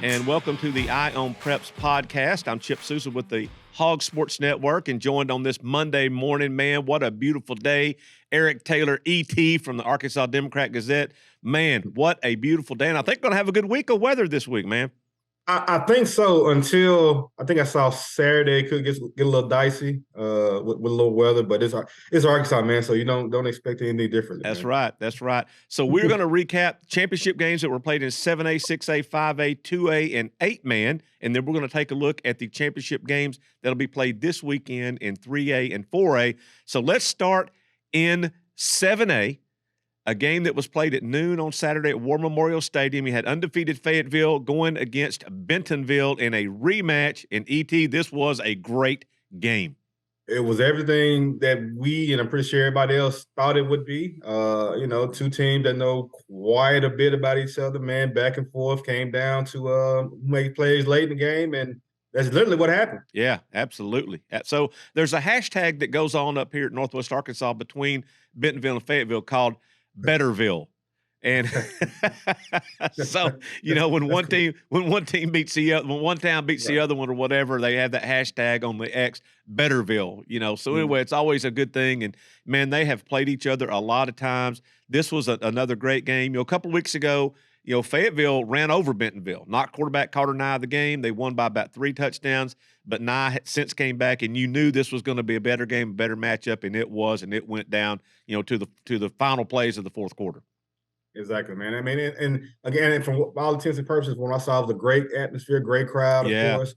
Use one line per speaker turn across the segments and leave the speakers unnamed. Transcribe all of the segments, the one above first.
and welcome to the Eye on Preps podcast. I'm Chip Souza with the Hog Sports Network, and joined on this Monday morning, man, what a beautiful day. Erick Taylor, ET from the Arkansas Democrat-Gazette. Man, what a beautiful day, and I think we're going to have a good week of weather this week, man.
I think so until I think I saw Saturday could get a little dicey with a little weather, but it's Arkansas, man, so you don't expect anything different.
That's right. That's right. So we're going to recap championship games that were played in 7A, 6A, 5A, 2A, and 8-man, and then we're going to take a look at the championship games that'll be played this weekend in 3A and 4A. So let's start in 7A. A game that was played at noon on Saturday at War Memorial Stadium. You had undefeated Fayetteville going against Bentonville in a rematch. In ET, this was a great game.
It was everything that we, and I'm pretty sure everybody else, thought it would be. Two teams that know quite a bit about each other, man, back and forth, came down to make plays late in the game, and that's literally what happened.
Yeah, absolutely. So there's a hashtag that goes on up here at Northwest Arkansas between Bentonville and Fayetteville called Betterville. And so, when one team beats the other, when one town beats the other one or whatever, they have that hashtag on the X, Betterville, So anyway, it's always a good thing. And man, they have played each other a lot of times. This was another great game. A couple of weeks ago, Fayetteville ran over Bentonville, knocked quarterback Carter Nye of the game. They won by about 3 touchdowns, but Nye since came back, and you knew this was going to be a better game, a better matchup, and it was, and it went down, to the final plays of the fourth quarter.
Exactly, man. I mean, and again, from all intents and purposes, when I saw it was a great atmosphere, great crowd, of course.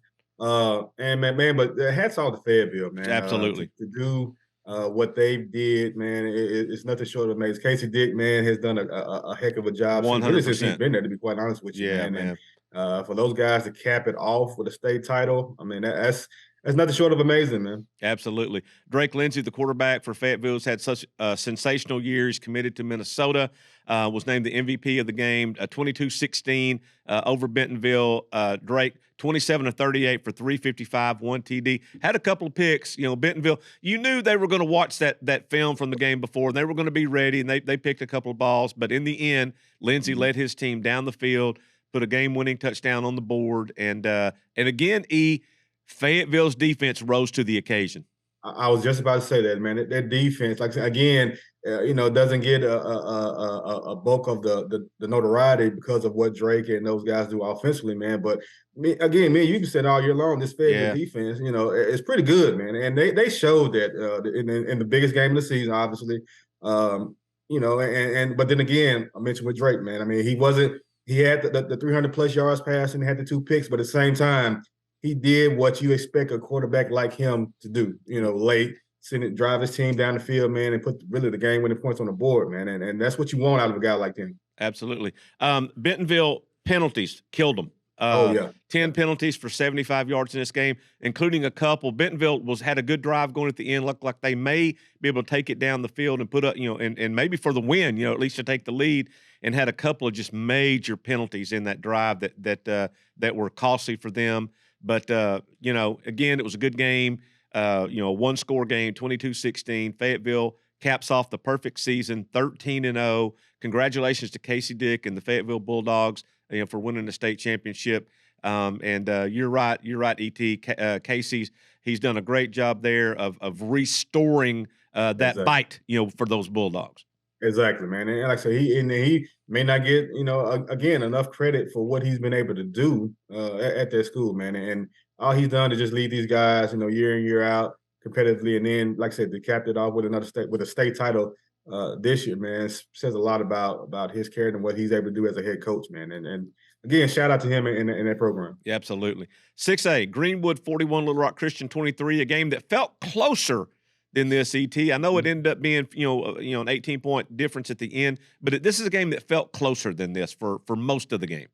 And but hats off to Fayetteville, man.
Absolutely.
To do what they did, man, it's nothing short of amazing. Casey Dick, man, has done a heck of a job.
100%.
Since he's been there, to be quite honest with you,
man.
And for those guys to cap it off with a state title, I mean, that's nothing short of amazing, man.
Absolutely. Drake Lindsey, the quarterback for Fayetteville, has had such sensational years, committed to Minnesota, was named the MVP of the game, 22-16 over Bentonville. Drake, 27-38 for 355, 1 TD. Had a couple of picks. Bentonville, you knew they were going to watch that film from the game before. They were going to be ready, and they picked a couple of balls. But in the end, Lindsey led his team down the field, put a game-winning touchdown on the board. And again, Fayetteville's defense rose to the occasion.
I was just about to say that, man. That defense, like again, doesn't get a bulk of the notoriety because of what Drake and those guys do offensively, man. But you can say all year long, this Fayetteville defense, it's pretty good, man. And they showed that in the biggest game of the season, obviously. But then again, I mentioned with Drake, man. I mean, he had the 300 plus yards passing, had the 2 picks, but at the same time, he did what you expect a quarterback like him to do, late, drive his team down the field, man, and put really the game-winning points on the board, man. And that's what you want out of a guy like him.
Absolutely. Bentonville penalties killed them. 10 penalties for 75 yards in this game, including a couple. Bentonville had a good drive going at the end. Looked like they may be able to take it down the field and put up, and maybe for the win, at least to take the lead, and had a couple of just major penalties in that drive that were costly for them. But, again, it was a good game, a one-score game, 22-16. Fayetteville caps off the perfect season, 13-0. Congratulations to Casey Dick and the Fayetteville Bulldogs for winning the state championship. You're right, E.T. Casey's he's done a great job there of restoring that bite, for those Bulldogs.
Exactly, man. And like I said, he may not get, again, enough credit for what he's been able to do at that school, man. And all he's done is just lead these guys, year in, year out competitively. And then, like I said, to cap it off with a state title this year, man, says a lot about his character and what he's able to do as a head coach, man. And again, shout out to him in that program.
Yeah, absolutely. 6A, Greenwood 41, Little Rock Christian 23, a game that felt closer than this, ET. I know it ended up being, an 18-point difference at the end, but this is a game that felt closer than this for most of the game.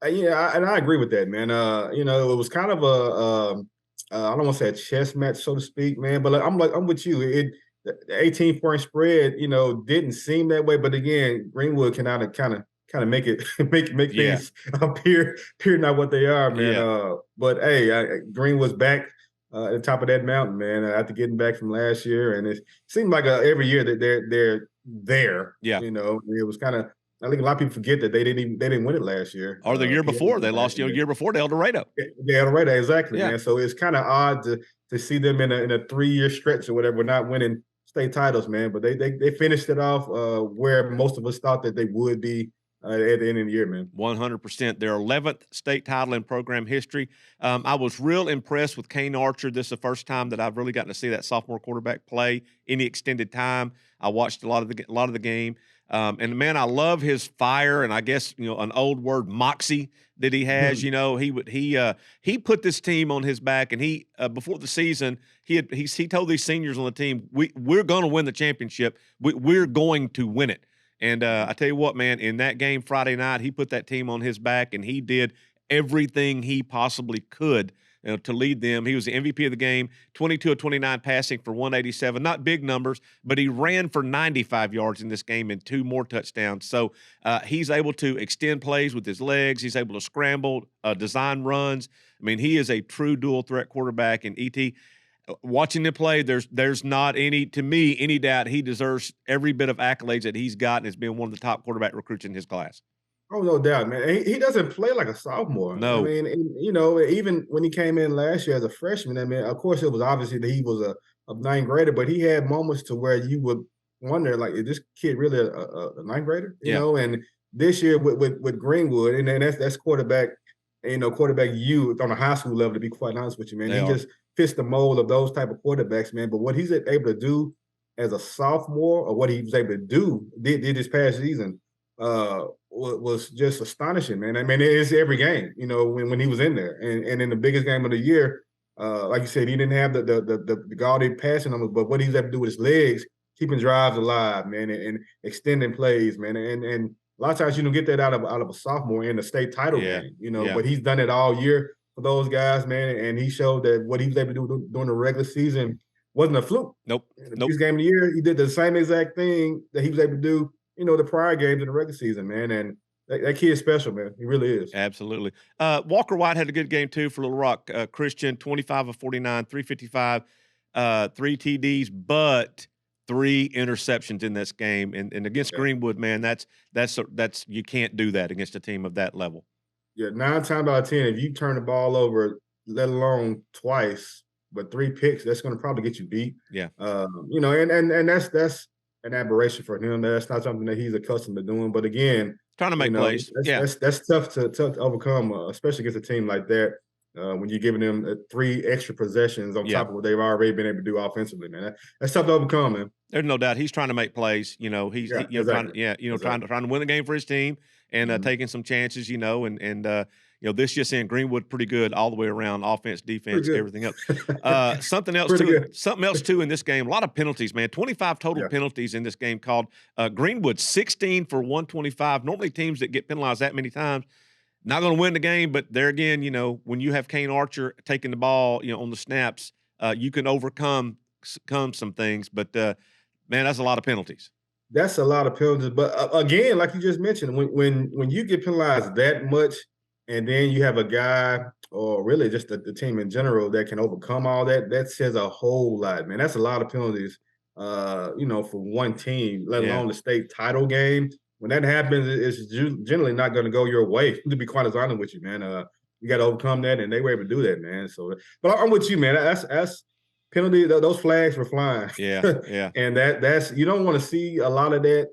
And I agree with that, man. It was kind of I don't want to say a chess match, so to speak, man, but I'm with you. The 18-point spread, didn't seem that way, but again, Greenwood can kind of make it make things appear not what they are, man.
Yeah.
But hey, Greenwood's back at the top of that mountain, man, after getting back from last year. And it seemed like every year that they're there.
Yeah.
It was kind of I think a lot of people forget that they didn't win it last year.
Or the year before. They lost, year before to El Dorado.
Yeah, El Dorado, exactly,
Yeah.
man. So it's kind of odd to see them in a 3-year stretch or whatever, not winning state titles, man. But they finished it off where most of us thought that they would be at the end of the year, man.
100%. Their 11th state title in program history. I was real impressed with Kane Archer. This is the first time that I've really gotten to see that sophomore quarterback play any extended time. I watched a lot of the game. And man, I love his fire, and I guess an old word, moxie, that he has. He put this team on his back, and he before the season he told these seniors on the team, we're going to win the championship. We're going to win it. And I tell you what, man, in that game Friday night, he put that team on his back, and he did everything he possibly could to lead them. He was the MVP of the game, 22 of 29 passing for 187. Not big numbers, but he ran for 95 yards in this game and 2 more touchdowns. So he's able to extend plays with his legs. He's able to scramble, design runs. I mean, he is a true dual threat quarterback. And E.T., watching him play, there's not any doubt he deserves every bit of accolades that he's gotten as being one of the top quarterback recruits in his class.
Oh, no doubt, man. He doesn't play like a sophomore.
No.
I mean, even when he came in last year as a freshman, I mean, of course, it was obviously that he was a ninth grader, but he had moments to where you would wonder, like, is this kid really a ninth grader? You know, and this year with Greenwood, and then that's quarterback, quarterback you on a high school level, to be quite honest with you, man. He just fits the mold of those type of quarterbacks, man. But what he's able to do as a sophomore, or what he was able to did this past season, was just astonishing, man. I mean, it's every game, when he was in there, and in the biggest game of the year, like you said, he didn't have the gaudy passing numbers, but what he's able to do with his legs, keeping drives alive, man, and extending plays, man, and a lot of times you don't get that out of a sophomore in the state title game, but he's done it all year for those guys, man, and he showed that what he was able to do during the regular season wasn't a fluke.
Nope.
In the biggest game of the year, he did the same exact thing that he was able to do the prior games in the regular season, man. And that kid's special, man. He really is.
Absolutely. Walker White had a good game, too, for Little Rock Christian, 25 of 49, 355, 3 TDs, but 3 interceptions in this game. And against Greenwood, man, that's you can't do that against a team of that level. Yeah,
9 times out of 10, if you turn the ball over, let alone twice, but 3 picks, that's going to probably get you beat.
Yeah.
And that's an aberration for him. That's not something that he's accustomed to doing. But again,
trying to make plays.
That's tough to overcome, especially against a team like that. When you're giving them 3 extra possessions on top of what they've already been able to do offensively, man. That's tough to overcome, man.
There's no doubt he's trying to make plays. He's trying to win the game for his team and taking some chances. This just in Greenwood pretty good all the way around, offense, defense, everything else. Something else too in this game. A lot of penalties, man. 25 total penalties in this game called. Greenwood 16 for 125. Normally teams that get penalized that many times not going to win the game, but there again, when you have Kane Archer taking the ball, on the snaps, you can overcome some things. But man, that's a lot of penalties.
That's a lot of penalties. But again, like you just mentioned, when you get penalized that much, and then you have a guy, or really just the team in general, that can overcome all that, that says a whole lot, man. That's a lot of penalties, for one team, let alone the state title game. When that happens, it's generally not going to go your way, to be quite honest with you, man. You got to overcome that, and they were able to do that, man. So, but I'm with you, man. That's penalty. Those flags were flying.
Yeah.
And that's you don't want to see a lot of that,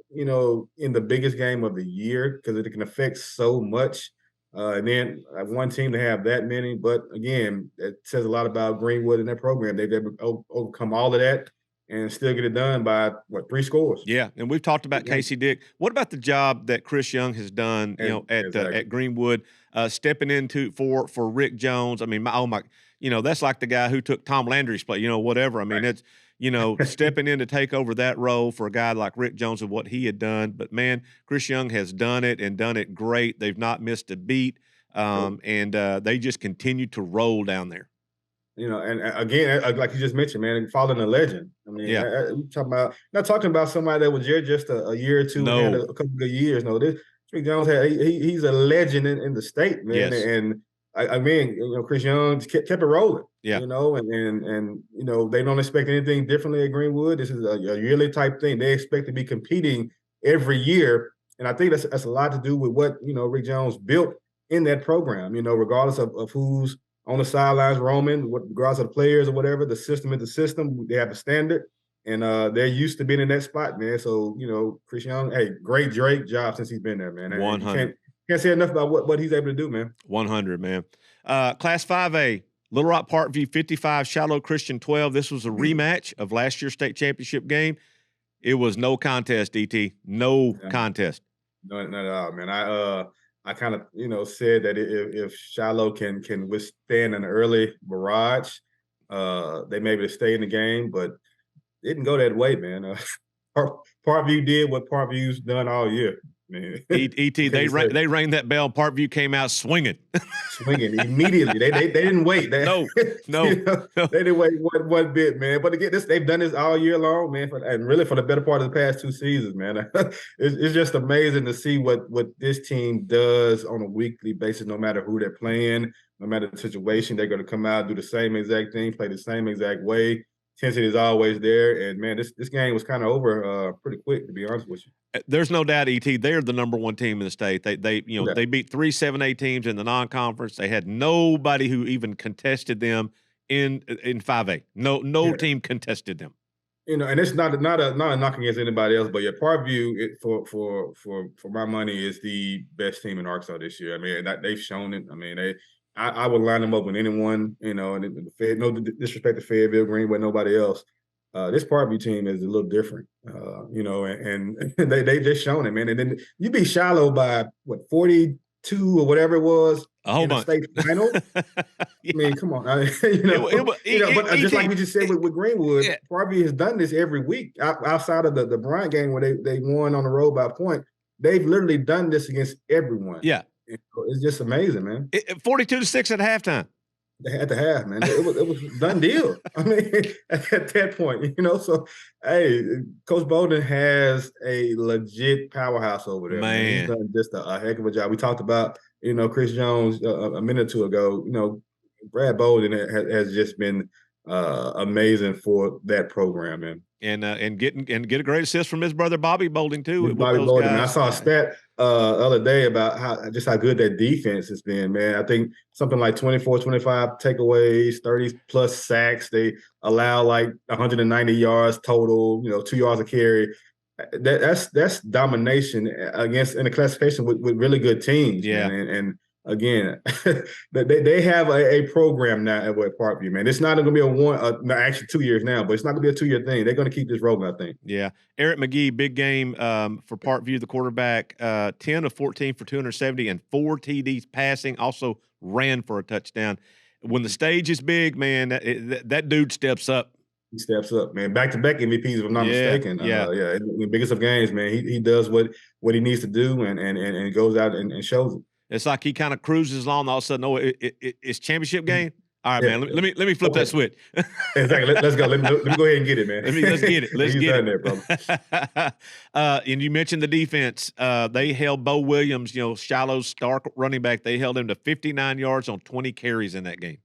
in the biggest game of the year, because it can affect so much. And then one team to have that many, but again, it says a lot about Greenwood and their program. They've overcome all of that and still get it done by 3 scores.
Yeah, and we've talked about Casey Dick. What about the job that Chris Young has done, at Greenwood, stepping into for Rick Jones? I mean, that's like the guy who took Tom Landry's place. Whatever. I mean, it's. Stepping in to take over that role for a guy like Rick Jones and what he had done. But, man, Chris Young has done it and done it great. They've not missed a beat, and they just continue to roll down there.
And again, like you just mentioned, man, following a legend. I mean, not talking about somebody that was here just a year or two, and had a couple of years. No, this Rick Jones he's a legend in the state, man.
Yes.
And I mean, Chris Young kept it rolling.
Yeah.
And they don't expect anything differently at Greenwood. This is a yearly type thing. They expect to be competing every year And I think that's a lot to do with what, Rick Jones built in that program, regardless of who's on the sidelines roaming, regardless of the players or whatever, the system is the system. They have a standard, and they're used to being in that spot, man. So, Christian, hey, great job since he's been there, man.
100.
Can't say enough about what he's able to do, man.
100, man. Class 5A, Little Rock Parkview 55, Shiloh Christian 12. This was a rematch of last year's state championship game. It was no contest, ET. No contest.
No, not at all, man. I kind of, said that if Shiloh can withstand an early barrage, they may be able to stay in the game, but it didn't go that way, man. Parkview did what Parkview's done all year. Man.
ET, they rang that bell. Parkview came out swinging.
Swinging immediately. They didn't wait.
No.
They didn't wait one bit, man. But again, they've done this all year long, man, and really for the better part of the past 2 seasons, man. It's just amazing to see what this team does on a weekly basis, no matter who they're playing, no matter the situation. They're going to come out, do the same exact thing, play the same exact way. Intensity is always there, and man, this game was kind of over pretty quick, to be honest with you.
There's no doubt, ET. They're the number 1 team in the state. They they beat 3 7A teams in the non-conference. They had nobody who even contested them in 5A. No team contested them.
And it's not a knock against anybody else, but yeah, Parkview for my money is the best team in Arkansas this year. I mean, they've shown it. I mean, I would line them up with anyone, and no disrespect to Fayetteville, Greenwood, nobody else. This Parkview team is a little different, and they've shown it, man. And then you beat Shiloh by 42 or whatever it was in the state final. I mean, come on, but just like we just said with Greenwood, Parkview has done this every week outside of the Bryant game where they won on the road by a point. They've literally done this against everyone.
Yeah.
It's just amazing, man.
42-6 at halftime.
At the half, man. It was a done deal. I mean, at that point, so hey, Coach Bolden has a legit powerhouse over there. Man. He's done just a heck of a job. We talked about, Chris Jones a minute or two ago. Brad Bolden has just been amazing for that program, man.
And get a great assist from his brother Bobby Bolden too.
Bobby Bolden. I saw a stat the other day about how good that defense has been, man. I think something like 24, 25 takeaways, 30 plus sacks. They allow like 190 yards total, 2 yards a carry. That's domination in a classification with really good teams.
Yeah.
Man. And again, they have a program now at Parkview, man. It's not going to be actually 2 years now, but it's not going to be a 2-year thing. They're going to keep this rolling, I think.
Yeah. Erick McGee, big game for Parkview, the quarterback, 10 of 14 for 270 and 4 TDs passing, also ran for a touchdown. When the stage is big, man, that dude steps up.
He steps up, man. Back-to-back MVPs, if I'm not mistaken.
Yeah.
In the biggest of games, man. He does what he needs to do and goes out and shows it.
It's like he kind of cruises along. All of a sudden, it's championship game. All right, man. Let me flip that switch.
Exactly. Let's go. Let me go ahead and get it, man.
Let's get it. Let's get it.
There, brother.
And you mentioned the defense. They held Bo Williams, Shiloh's star running back. They held him to 59 yards on 20 carries in that game.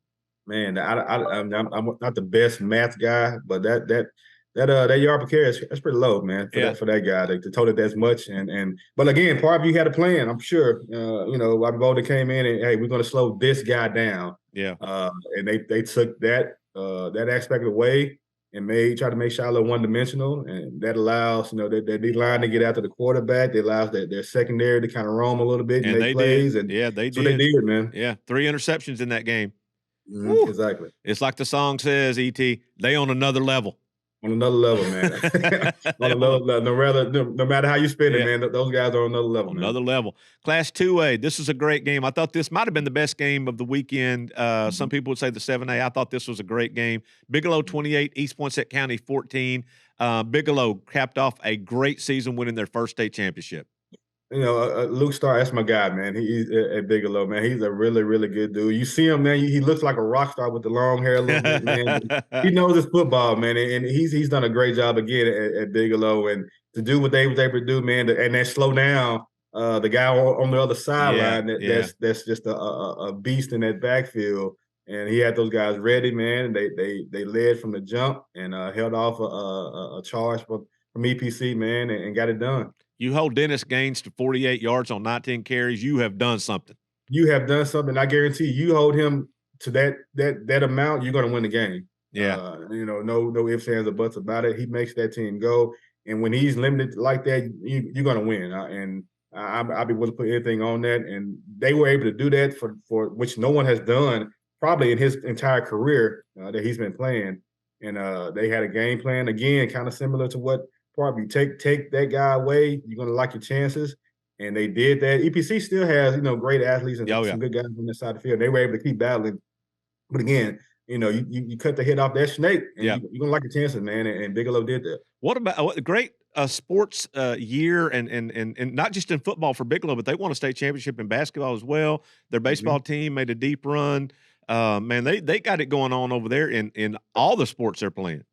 Man, I'm not the best math guy, but that yard per carry that's pretty low, man, for that guy to total that much. But again, Parkview had a plan, I'm sure. Bobby Bolden came in and, hey, we're going to slow this guy down.
Yeah.
And they took that aspect away and tried to make Shiloh one-dimensional, and that allows their D-line to get after the quarterback. It allows their secondary to kind of roam a little bit and make plays.
Did. And they
did. They did, man.
Yeah, 3 interceptions in that game.
Exactly.
It's like the song says, E.T., they on another level.
On another level, man. On another level. No matter how you spin it, man, those guys are on another level, man.
Another level. Class 2A, this is a great game. I thought this might have been the best game of the weekend. Some people would say the 7A. I thought this was a great game. Bigelow 28, East Poinsett County 14. Bigelow capped off a great season winning their first state championship.
Luke Starr, that's my guy, man. He's at Bigelow, man. He's a really, really good dude. You see him, man. He looks like a rock star with the long hair a little bit, man. He knows his football, man, and he's done a great job again at Bigelow. And to do what they was able to do, man, and then slow down the guy on the other sideline. That's just a beast in that backfield. And he had those guys ready, man. They led from the jump and held off a charge from EPC, man, and got it done.
You hold Dennis Gaines to 48 yards on 19 carries, you have done something.
You have done something. I guarantee you hold him to that amount, you're going to win the game.
Yeah.
No ifs, ands, or buts about it. He makes that team go. And when he's limited like that, you're going to win. And I'll be willing to put anything on that. And they were able to do that for which no one has done probably in his entire career that he's been playing. And they had a game plan, again, kind of similar to what Parkview. Take that guy away, you're going to like your chances. And they did that. EPC still has, great athletes and some good guys on this side of the field. They were able to keep battling. But again, you cut the head off that snake, and you're going to like your chances, man. And Bigelow did that.
What about a great sports year and not just in football for Bigelow, but they won a state championship in basketball as well. Their baseball team made a deep run. Man, they got it going on over there in all the sports they're playing.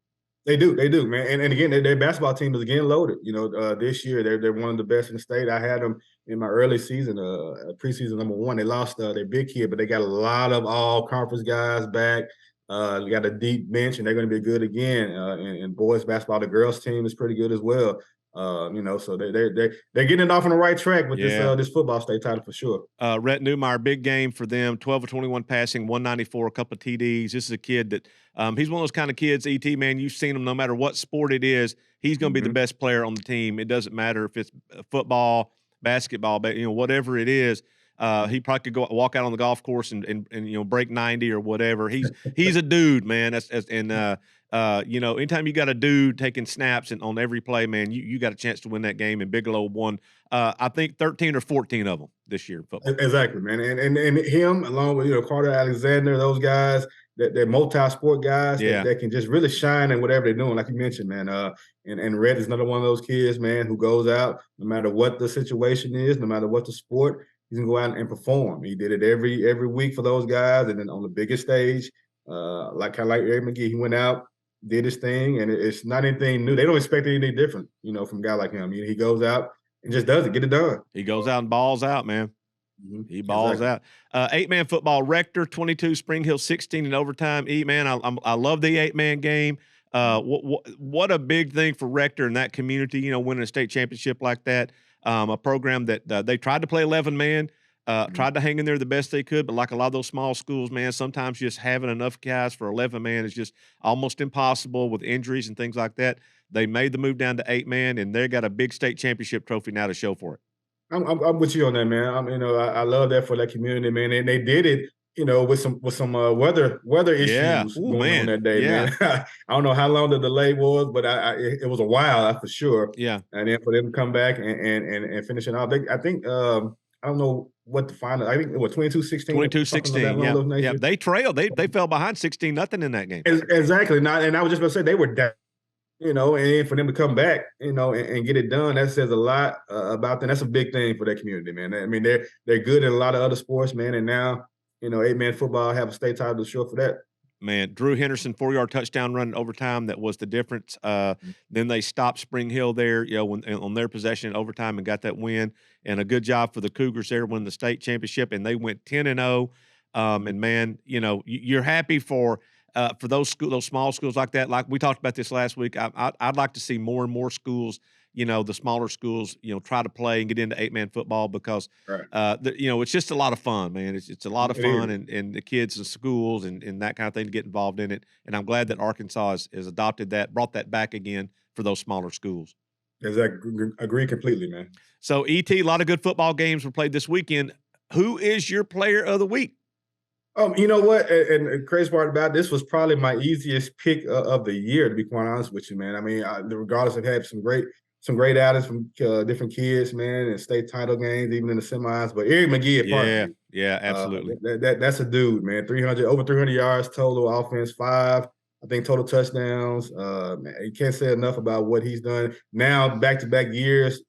They do, man. And again, their basketball team is again loaded. This year they're one of the best in the state. I had them in my early season, preseason #1. They lost their big kid, but they got a lot of all conference guys back. They got a deep bench, and they're going to be good again. And boys basketball, the girls team is pretty good as well. So they're getting it off on the right track with this football state title for sure.
Rhett Newmeyer, big game for them. 12 of 21 passing, 194, a couple of TDs. This is a kid that he's one of those kind of kids. ET, man, you've seen him. No matter what sport it is, he's going to be the best player on the team. It doesn't matter if it's football, basketball, whatever it is. He probably could go walk out on the golf course and break 90 or whatever. He's a dude, man. Anytime you got a dude taking snaps on every play, man, you got a chance to win that game. And Bigelow won, I think 13 or 14 of them this year in football.
Exactly, man. And him along with Carter Alexander, those guys, they're multi-sport guys that can just really shine in whatever they're doing, like you mentioned, man. And Red is another one of those kids, man, who goes out no matter what the situation is, no matter what the sport. He's gonna go out and perform. He did it every week for those guys, and then on the biggest stage, like Erick McGee, he went out, did his thing, and it's not anything new. They don't expect anything different, from a guy like him. He goes out and just does it, get it done.
He goes out and balls out, man. He balls out. 8-man football, Rector 22, Spring Hill 16 in overtime. Man, I love the 8-man game. What a big thing for Rector and that community, winning a state championship like that. A program that they tried to play 11-man, tried to hang in there the best they could, but like a lot of those small schools, man, sometimes just having enough guys for 11-man is just almost impossible with injuries and things like that. They made the move down to 8-man, and they got a big state championship trophy now to show for it.
I'm with you on that, man. I love that for that community, man. And they did it, with some weather issues going on that day, man. I don't know how long the delay was, but it was a while, that's for sure.
Yeah.
And then for them to come back and finish it off, I think I don't know what the final. I think it was 22-16.
22-16. Yeah. They trailed. They fell behind 16-0 in that game.
Exactly. And I was just going to say they were down. And for them to come back, and get it done, that says a lot about them. That's a big thing for that community, man. I mean, they're good in a lot of other sports, man. And now, 8-man football have a state title to show for that.
Man, Drew Henderson, 4-yard touchdown run in overtime. That was the difference. Then they stopped Spring Hill there, on their possession in overtime and got that win. And a good job for the Cougars there, winning the state championship. And they went 10-0. And man, you're happy for those small schools like that. Like we talked about this last week, I'd like to see more and more schools, the smaller schools, try to play and get into 8-man football because, it's just a lot of fun, man. It's a lot of fun and the kids and schools and that kind of thing to get involved in it. And I'm glad that Arkansas has adopted that, brought that back again for those smaller schools.
Exactly. Agree completely, man.
So, ET, a lot of good football games were played this weekend. Who is your player of the week?
You know what? And the crazy part about this was probably my easiest pick of the year, to be quite honest with you, man. I mean, regardless, I've had some great outings from different kids, man, and state title games, even in the semis. But Erick McGee at Parkview.
Yeah, absolutely.
That's a dude, man. Over 300 yards total offense, 5, I think, total touchdowns. Man, you can't say enough about what he's done. Now, back-to-back years,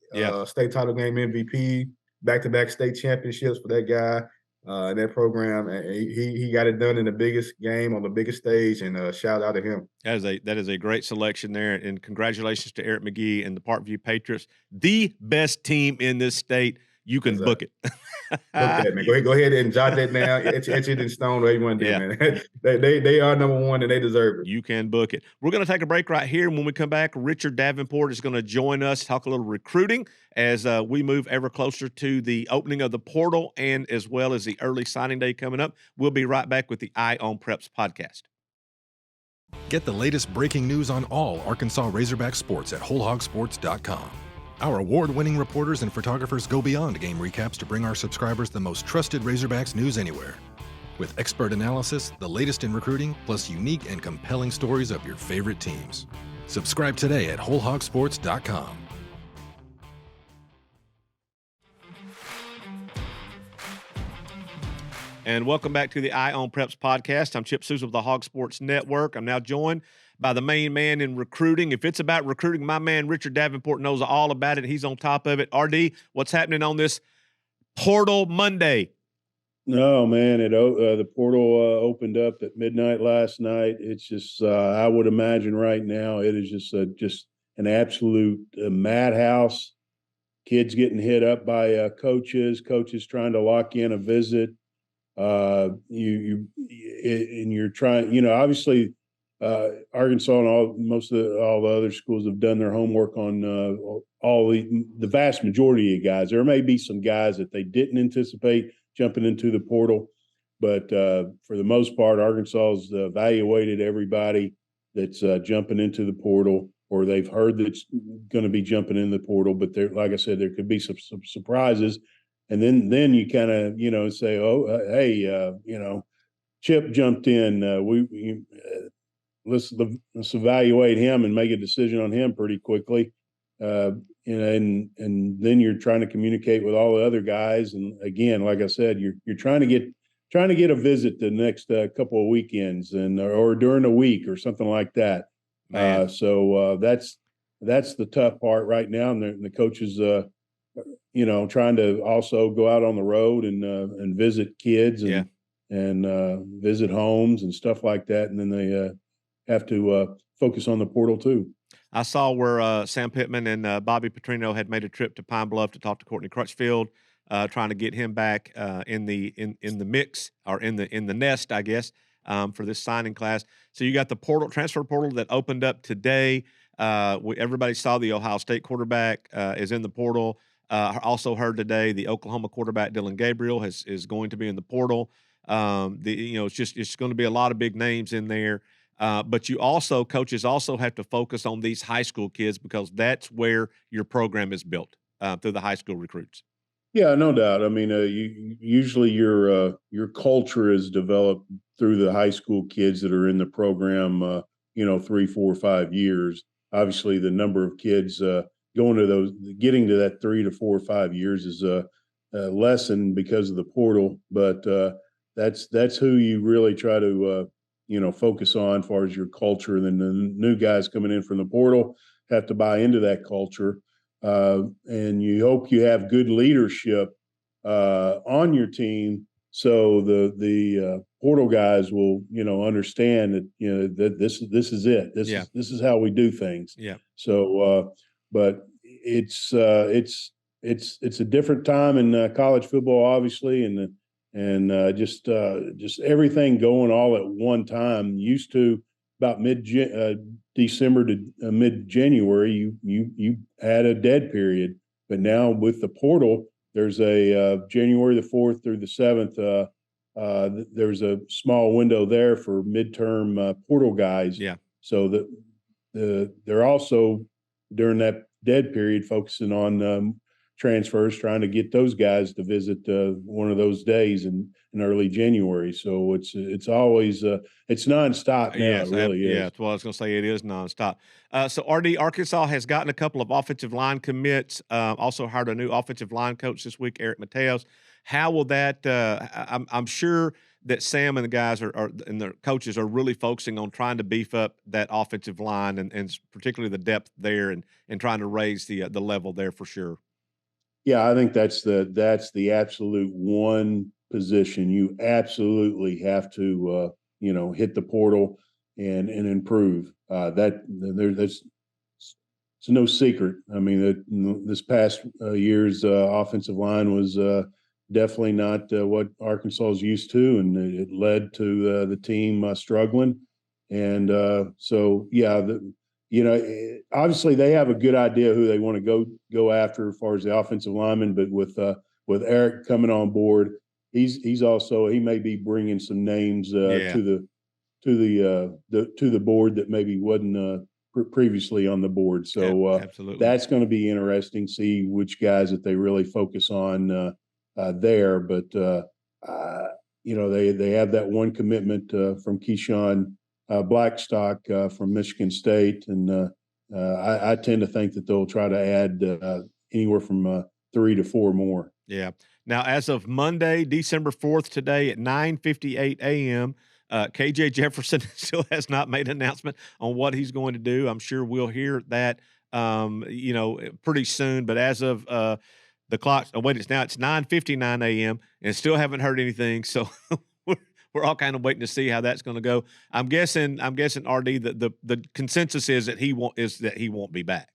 state title game MVP, back-to-back state championships for that guy. In that program, and he got it done in the biggest game on the biggest stage, and shout out to him.
That is a great selection there, and congratulations to Erick McGee and the Parkview Patriots, the best team in this state. you can book it.
Book that, man. Go ahead and jot that down. Etch it in stone, whatever you want to do, man. They are number one, and they deserve it.
You can book it. We're going to take a break right here. And when we come back, Richard Davenport is going to join us, talk a little recruiting as we move ever closer to the opening of the portal and as well as the early signing day coming up. We'll be right back with the Eye on Preps podcast.
Get the latest breaking news on all Arkansas Razorback sports at WholeHogSports.com. Our award-winning reporters and photographers go beyond game recaps to bring our subscribers the most trusted Razorbacks news anywhere. With expert analysis, the latest in recruiting, plus unique and compelling stories of your favorite teams. Subscribe today at WholeHogSports.com.
And welcome back to the Eye on Preps podcast. I'm Chip Souza of the Hog Sports Network. I'm now joined by the main man in recruiting. If it's about recruiting, my man Richard Davenport knows all about it. He's on top of it. RD, what's happening on this Portal Monday?
No, man, the portal opened up at midnight last night. It's just I would imagine right now it is just an absolute madhouse. Kids getting hit up by coaches trying to lock in a visit. And you're trying, obviously Arkansas and all the other schools have done their homework on all the vast majority of guys. There may be some guys that they didn't anticipate jumping into the portal, but for the most part, Arkansas's evaluated everybody that's jumping into the portal, or they've heard that's going to be jumping in the portal. But there, like I said, there could be some surprises. And then you kind of, say, hey, Chip jumped in. Let's evaluate him and make a decision on him pretty quickly. And then you're trying to communicate with all the other guys. And again, like I said, you're trying to get a visit the next couple of weekends or during a week or something like that. So that's the tough part right now. And the coaches, trying to also go out on the road and visit kids and visit homes and stuff like that. And then they have to focus on the portal too.
I saw where Sam Pittman and Bobby Petrino had made a trip to Pine Bluff to talk to Courtney Crutchfield, trying to get him back in the mix or in the nest, I guess, for this signing class. So you got the transfer portal that opened up today. Everybody saw the Ohio State quarterback is in the portal. Also heard today the Oklahoma quarterback Dylan Gabriel is going to be in the portal. It's going to be a lot of big names in there. But coaches also have to focus on these high school kids because that's where your program is built through the high school recruits.
Yeah, no doubt. I mean, usually your culture is developed through the high school kids that are in the program. 3, 4, 5 years. Obviously, the number of kids getting to that 3 to 4 or 5 years is lessened because of the portal. But that's who you really try to focus on as far as your culture. And then the new guys coming in from the portal have to buy into that culture. And you hope you have good leadership on your team, so the portal guys will understand that that this is it. This is how we do things.
Yeah.
So, but it's a different time in college football, obviously, and just everything going all at one time. Used to about December to mid-January, you had a dead period, but now with the portal, there's a January the 4th through the 7th. There's a small window there for midterm portal guys.
Yeah.
So they're also during that dead period focusing on transfers, trying to get those guys to visit one of those days in early January. So it's always it's nonstop now.
Yes,
it really is.
Yeah, that's what I was going to say. It is nonstop. So RD, Arkansas has gotten a couple of offensive line commits. Also hired a new offensive line coach this week, Erick Mateos. How will that? I'm sure that Sam and the guys and the coaches are really focusing on trying to beef up that offensive line and particularly the depth there and trying to raise the level there for sure.
Yeah, I think that's the absolute one position you absolutely have to hit the portal and improve. There's it's no secret. I mean, this past year's offensive line was definitely not what Arkansas is used to, and it led to the team struggling. And so, yeah, obviously they have a good idea who they want to go after as far as the offensive lineman. But with Erick coming on board, he may be bringing some names to the board that maybe wasn't previously on the board. So
absolutely,
that's going to be interesting. See which guys that they really focus on there. But they have that one commitment from Keyshawn Blackstock from Michigan State, and I tend to think that they'll try to add anywhere from 3 to 4 more.
Yeah. Now, as of Monday, December 4th, today at 9:58 a.m., KJ Jefferson still has not made an announcement on what he's going to do. I'm sure we'll hear that, pretty soon. But as of the clock, it's 9:59 a.m. and still haven't heard anything. So we're all kind of waiting to see how that's going to go. I'm guessing, RD, that the consensus is that he won't be back.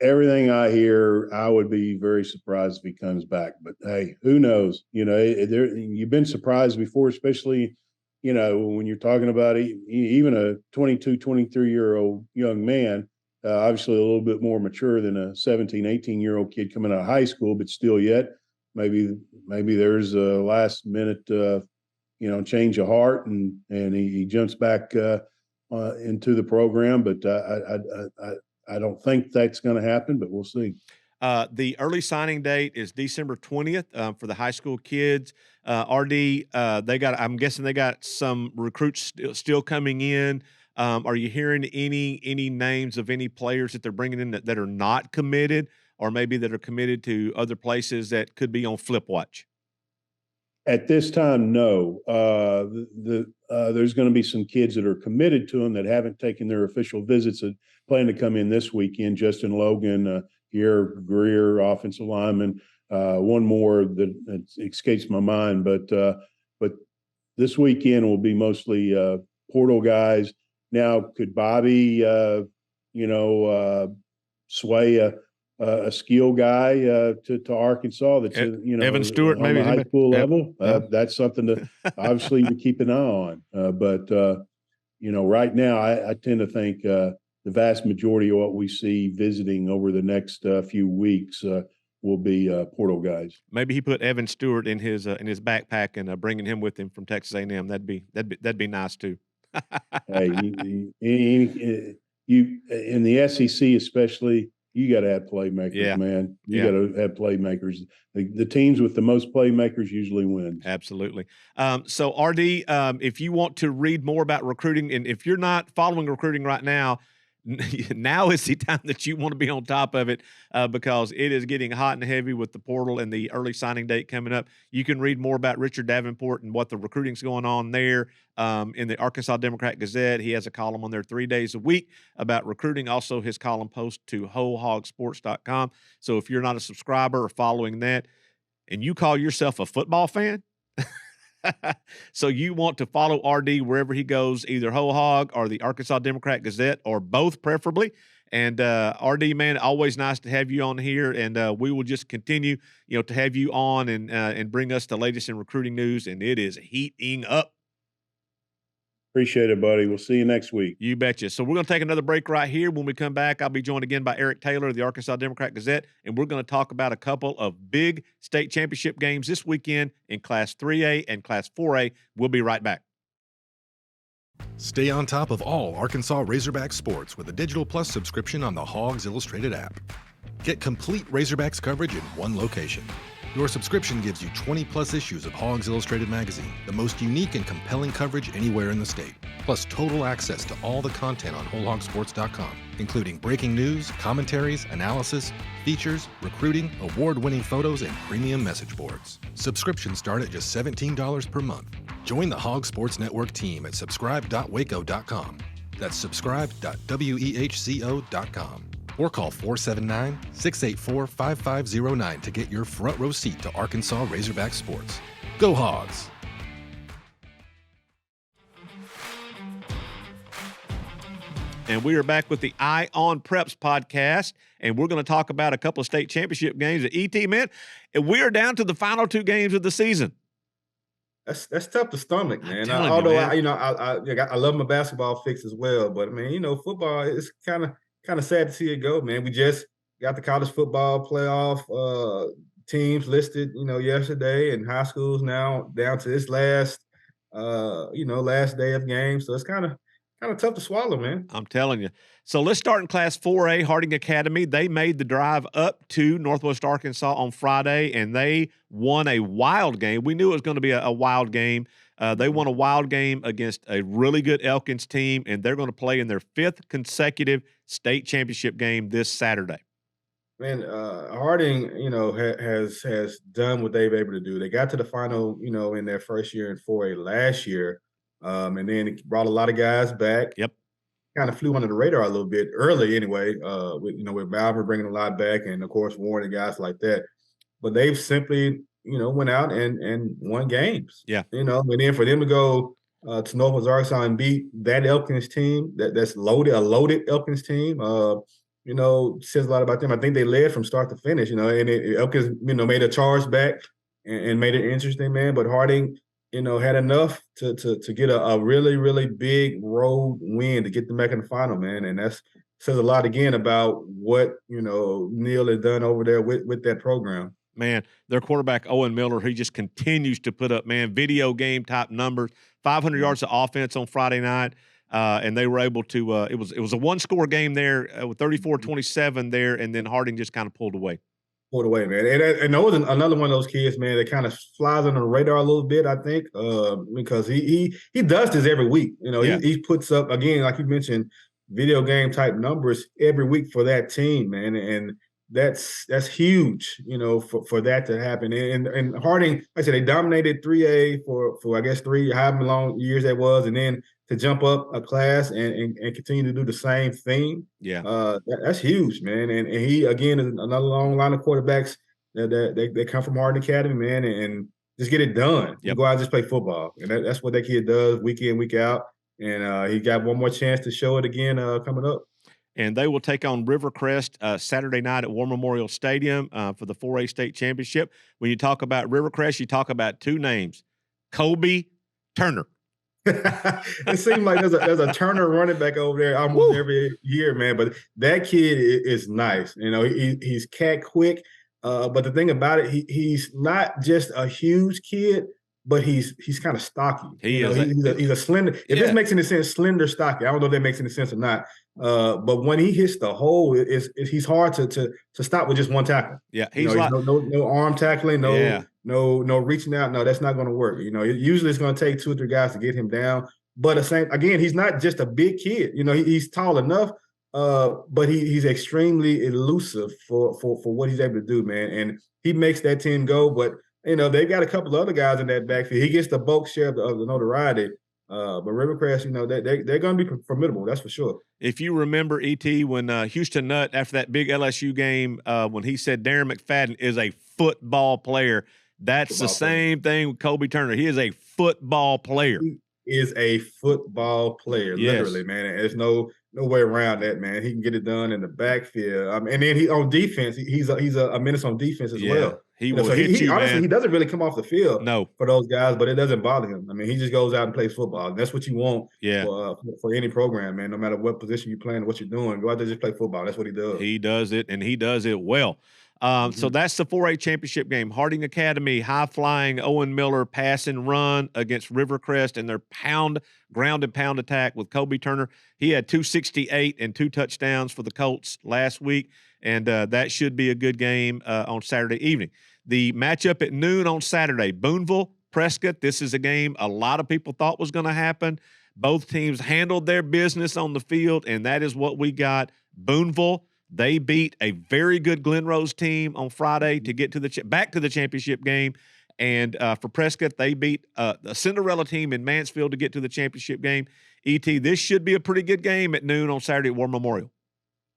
Everything I hear, I would be very surprised if he comes back. But hey, who knows? You've been surprised before, especially, when you're talking about even a 22, 23-year-old young man, obviously a little bit more mature than a 17, 18-year-old kid coming out of high school, but still yet maybe there's a last minute, change of heart and he jumps back into the program. But I don't think that's going to happen, but we'll see.
The early signing date is December 20th for the high school kids. RD, I'm guessing they got some recruits still coming in. Are you hearing any names of any players that they're bringing in that are not committed, or maybe that are committed to other places that could be on flip watch?
At this time, no. There's going to be some kids that are committed to them that haven't taken their official visits and plan to come in this weekend. Justin Logan, Erick Greer, offensive lineman, one more that escapes my mind. But this weekend will be mostly portal guys. Now, could Bobby, sway a skill guy to Arkansas that's
Evan Stewart,
on
maybe
the high school level?
Yep.
That's something to obviously to keep an eye on. But right now I tend to think the vast majority of what we see visiting over the next few weeks will be portal guys.
Maybe he put Evan Stewart in his backpack and bringing him with him from Texas A&M. That'd be nice too.
Hey, you in the SEC especially. You got to have playmakers, man. You got to have playmakers. The teams with the most playmakers usually win.
Absolutely. So, RD, if you want to read more about recruiting, and if you're not following recruiting right now, now is the time that you want to be on top of it because it is getting hot and heavy with the portal and the early signing date coming up. You can read more about Richard Davenport and what the recruiting's going on there in the Arkansas Democrat-Gazette. He has a column on there 3 days a week about recruiting. Also, his column posts to wholehogsports.com. So if you're not a subscriber or following that and you call yourself a football fan, so you want to follow RD wherever he goes, either Whole Hog or the Arkansas Democrat-Gazette, or both preferably. And RD, man, always nice to have you on here, and we will just continue, to have you on and bring us the latest in recruiting news, and it is heating up.
Appreciate it, buddy. We'll see you next week.
You betcha. So we're going to take another break right here. When we come back, I'll be joined again by Erick Taylor of the Arkansas Democrat-Gazette, and we're going to talk about a couple of big state championship games this weekend in Class 3A and Class 4A. We'll be right back.
Stay on top of all Arkansas Razorback sports with a Digital Plus subscription on the Hogs Illustrated app. Get complete Razorbacks coverage in one location. Your subscription gives you 20-plus issues of Hogs Illustrated magazine, the most unique and compelling coverage anywhere in the state, plus total access to all the content on wholehogsports.com, including breaking news, commentaries, analysis, features, recruiting, award-winning photos, and premium message boards. Subscriptions start at just $17 per month. Join the Hog Sports Network team at subscribe.waco.com. That's subscribe.wehco.com. Or call 479-684-5509 to get your front row seat to Arkansas Razorback sports. Go Hogs!
And we are back with the Eye on Preps podcast, and we're going to talk about a couple of state championship games at ET, man. And we are down to the final 2 games of the season.
That's tough to stomach, man.
Although
I love my basketball fix as well, but I mean, football is kind of sad to see it go, man. We just got the college football playoff teams listed, yesterday, and high schools now down to this last day of games. So it's kind of tough to swallow, man.
I'm telling you. So let's start in Class 4A, Harding Academy. They made the drive up to Northwest Arkansas on Friday, and they won a wild game. We knew it was going to be a wild game. They won a wild game against a really good Elkins team, and they're going to play in their 5th consecutive state championship game this Saturday.
Man, Harding, has done what they've been able to do. They got to the final, in their first year in 4A last year. And then it brought a lot of guys back.
Yep.
Kind of flew under the radar a little bit early anyway, with Malvern bringing a lot back, and, of course, Warren and guys like that. But they've simply, went out and won games.
Yeah.
And then for them to go to Northwest Arkansas and beat that Elkins team, that's a loaded Elkins team, says a lot about them. I think they led from start to finish, and Elkins, made a charge back and made it interesting, man. But Harding, had enough to get a really, really big road win to get them back in the final, man. And that says a lot again about what, Neil has done over there with that program.
Man, their quarterback, Owen Miller, he just continues to put up, video game type numbers, 500 yards of offense on Friday night. And they were able to, it was a 1-score game there with 34-27 there, and then Harding just kind of pulled away.
Man. And that was another one of those kids, man, that kind of flies under the radar a little bit, I think, because he does this every week. He puts up, again, like you mentioned, video game type numbers every week for that team, man. And that's huge, for that to happen. And Harding, like I said, they dominated 3A for I guess 3 however long years that was, and then to jump up a class and continue to do the same thing.
Yeah.
That's huge, man. And he, again, is another long line of quarterbacks that they come from Harding Academy, man, and just get it done.
Yep.
Go out and just play football. And that's what that kid does week in, week out. And he got one more chance to show it again coming up.
And they will take on Rivercrest Saturday night at War Memorial Stadium for the 4A state championship. When you talk about Rivercrest, you talk about 2 names, Kobe Turner.
It seems like there's a Turner running back over there almost every year, man. But that kid is nice. He's cat quick. But the thing about it, he's not just a huge kid, but he's kind of stocky. He's a slender. If this makes any sense, slender, stocky. I don't know if that makes any sense or not. But when he hits the hole, he's hard to stop with just one tackle.
Yeah, he's
no arm tackling, no reaching out. No, that's not going to work. Usually it's going to take 2 or 3 guys to get him down. But again, he's not just a big kid. He's tall enough, but he's extremely elusive for what he's able to do, man. And he makes that team go. But they've got a couple of other guys in that backfield. He gets the bulk share of the notoriety. But Rivercrest, they're going to be formidable. That's for sure. If
you remember, E.T., when Houston Nutt, after that big LSU game, when he said Darren McFadden is a football player, that's the same thing with Kobe Turner. He is a football player.
He is a football player, literally, man. And there's no way around that, man. He can get it done in the backfield. And then he on defense, he's a menace on defense as well.
He will hit you,
honestly,
man.
He doesn't really come off the field
no.
for those guys, but it doesn't bother him. I mean, he just goes out and plays football. And that's what you want for any program, man. No matter what position you're playing, what you're doing, go out there and just play football. That's what he does.
He does it, and he does it well. So that's the 4A championship game. Harding Academy, high-flying Owen Miller pass and run against Rivercrest and their ground and pound attack with Kobe Turner. He had 268 and 2 touchdowns for the Colts last week, and that should be a good game on Saturday evening. The matchup at noon on Saturday, Boonville, Prescott. This is a game a lot of people thought was going to happen. Both teams handled their business on the field, and that is what we got. Boonville, they beat a very good Glen Rose team on Friday to get to back to the championship game. And for Prescott, they beat a Cinderella team in Mansfield to get to the championship game. E.T., this should be a pretty good game at noon on Saturday at War Memorial.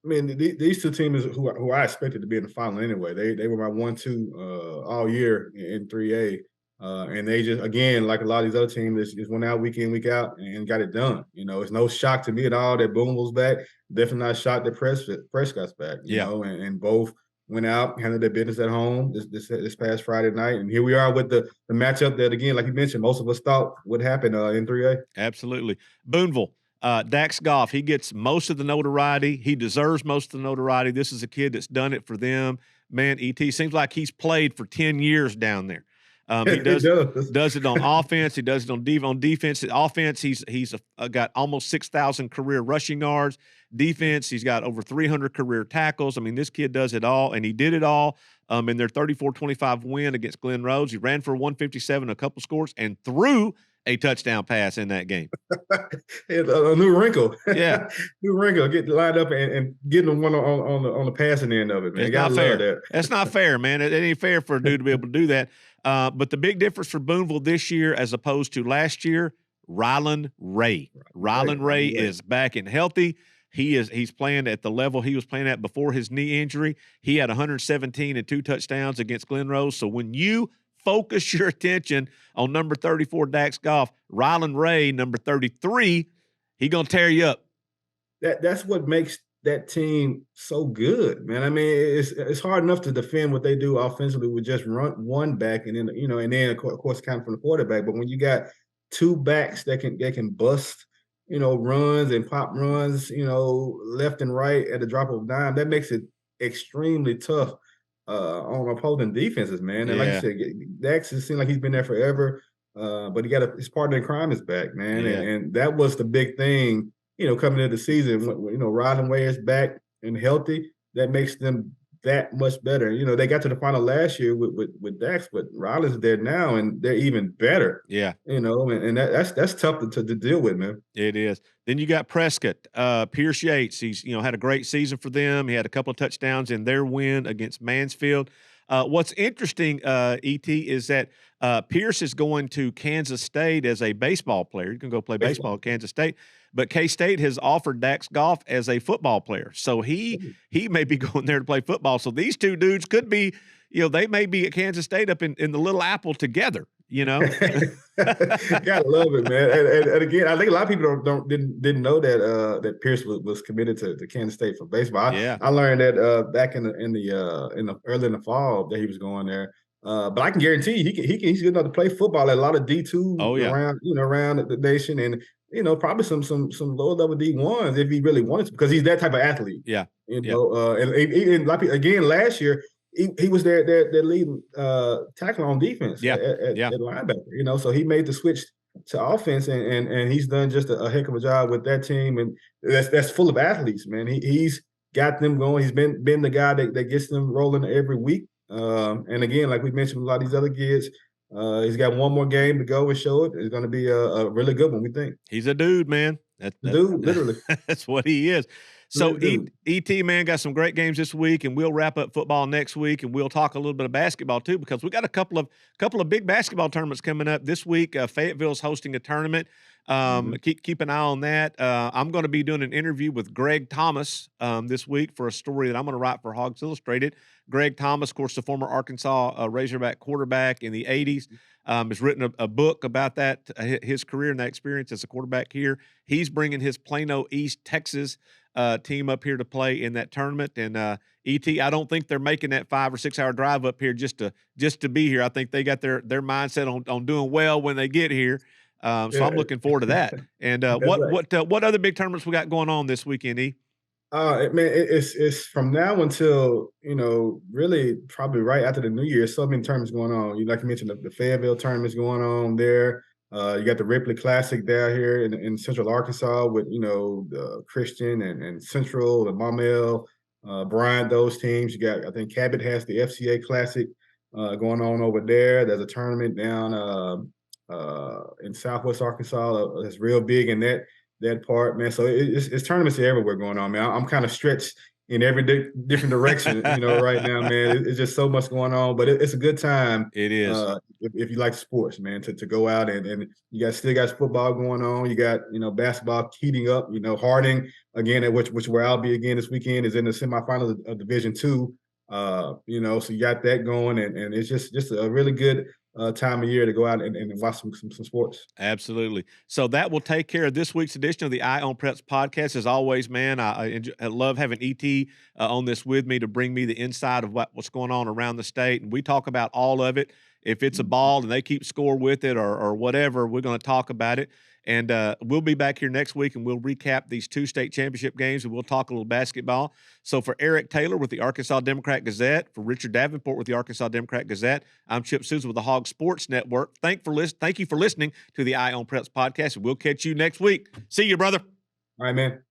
I mean, these 2 teams who I expected to be in the final anyway. They were my 1-2 all year in 3A. And they just, again, like a lot of these other teams, just went out week in, week out and got it done. It's no shock to me at all that Boonville's back. Definitely not shocked that Prescott's back, you know, and both went out, handled their business at home this past Friday night. And here we are with the matchup that, again, like you mentioned, most of us thought would happen in 3A.
Absolutely. Boonville, Dax Goff, he gets most of the notoriety. He deserves most of the notoriety. This is a kid that's done it for them. Man, E.T. seems like he's played for 10 years down there. He does it on offense. He does it on defense. Offense, he's got almost 6,000 career rushing yards. Defense, he's got over 300 career tackles. I mean, this kid does it all, and he did it all in their 34-25 win against Glen Rose. He ran for 157, a couple scores, and threw a touchdown pass in that game.
A new wrinkle.
Yeah.
New wrinkle. Get lined up and getting one on the passing end of it, man.
It's not fair. That's not fair, man. It ain't fair for a dude to be able to do that. But the big difference for Boonville this year as opposed to last year, Rylan Ray. Rylan Ray is back and healthy. He's playing at the level he was playing at before his knee injury. He had 117 and 2 touchdowns against Glen Rose. So when you focus your attention on number 34, Dax Goff, Rylan Ray, number 33, he going to tear you up.
That's what makes that team so good, man. I mean, it's hard enough to defend what they do offensively with just run one back and then, and then of course kind of from the quarterback. But when you got 2 backs that can bust, runs and pop runs, left and right at the drop of a dime, that makes it extremely tough on opposing defenses, man. And like you said, Dax has seemed like he's been there forever, but his partner in crime is back, man.
Yeah.
And that was the big thing, coming into the season. Rylan Way is back and healthy. That makes them that much better. They got to the final last year with Dax, but Rylan's there now, and they're even better.
Yeah.
And that's tough to deal with, man.
It is. Then you got Prescott, Pierce Yates. He's had a great season for them. He had a couple of touchdowns in their win against Mansfield. What's interesting, E.T., is that Pierce is going to Kansas State as a baseball player. You can go play baseball at Kansas State. But K-State has offered Dax Goff as a football player. So he may be going there to play football. So these two dudes could be, they may be at Kansas State up in the Little Apple together, Gotta
love it, man. And again, I think a lot of people didn't know that Pierce was committed to Kansas State for baseball. I learned that back in the early in the fall that he was going there. But I can guarantee you, he's good enough to play football at a lot of D2 around the nation, and probably some lower level D1s if he really wanted to, because he's that type of athlete.
Yeah.
And again, last year he was their leading tackler on defense at linebacker. So he made the switch to offense, and he's done just a heck of a job with that team, and that's full of athletes, man. He's got them going. He's been the guy that gets them rolling every week. And again, like we mentioned, a lot of these other kids, he's got one more game to go and show it. It's going to be a really good one, we think.
He's a dude, man.
Dude, literally.
That's what he is. So, E.T., man, got some great games this week, and we'll wrap up football next week, and we'll talk a little bit of basketball too, because we got a couple of big basketball tournaments coming up this week. Fayetteville's hosting a tournament. Keep an eye on that. I'm going to be doing an interview with Greg Thomas this week for a story that I'm going to write for Hogs Illustrated. Greg Thomas, of course, the former Arkansas Razorback quarterback in the 80s, has written a book about that, his career and that experience as a quarterback here. He's bringing his Plano East, Texas team up here to play in that tournament. And E.T., I don't think they're making that 5 or 6 hour drive up here just to be here. I think they got their mindset on doing well when they get here. So I'm looking forward to that. And what other big tournaments we got going on this weekend, E?
Man, it's from now until really probably right after the New Year. So many tournaments going on. Like you mentioned, the Fayetteville tournament's going on there. You got the Ripley Classic down here in Central Arkansas with the Christian and Central and Maumelle, Bryant, those teams. You got, I think Cabot has the FCA Classic going on over there. There's a tournament down in Southwest Arkansas that's real big in that part, man. So it's tournaments everywhere going on, man. I'm kind of stretched in every different direction, right now, man. It's just so much going on, but it's a good time.
It is.
If you like sports, man, to go out and you still got football going on. You got, basketball heating up, Harding again, at which where I'll be again this weekend is in the semifinals of Division II. So you got that going, and it's just a really good time of year to go out and watch some sports.
Absolutely. So that will take care of this week's edition of the Eye on Preps podcast. As always, man, I love having ET on this with me to bring me the inside of what's going on around the state. And we talk about all of it. If it's a ball and they keep score with it or whatever, we're going to talk about it. And we'll be back here next week, and we'll recap these 2 state championship games, and we'll talk a little basketball. So for Erick Taylor with the Arkansas Democrat-Gazette, for Richard Davenport with the Arkansas Democrat-Gazette, I'm Chip Souza with the Hog Sports Network. Thank you for listening to the Eye on Preps podcast, and we'll catch you next week. See you, brother.
All right, man.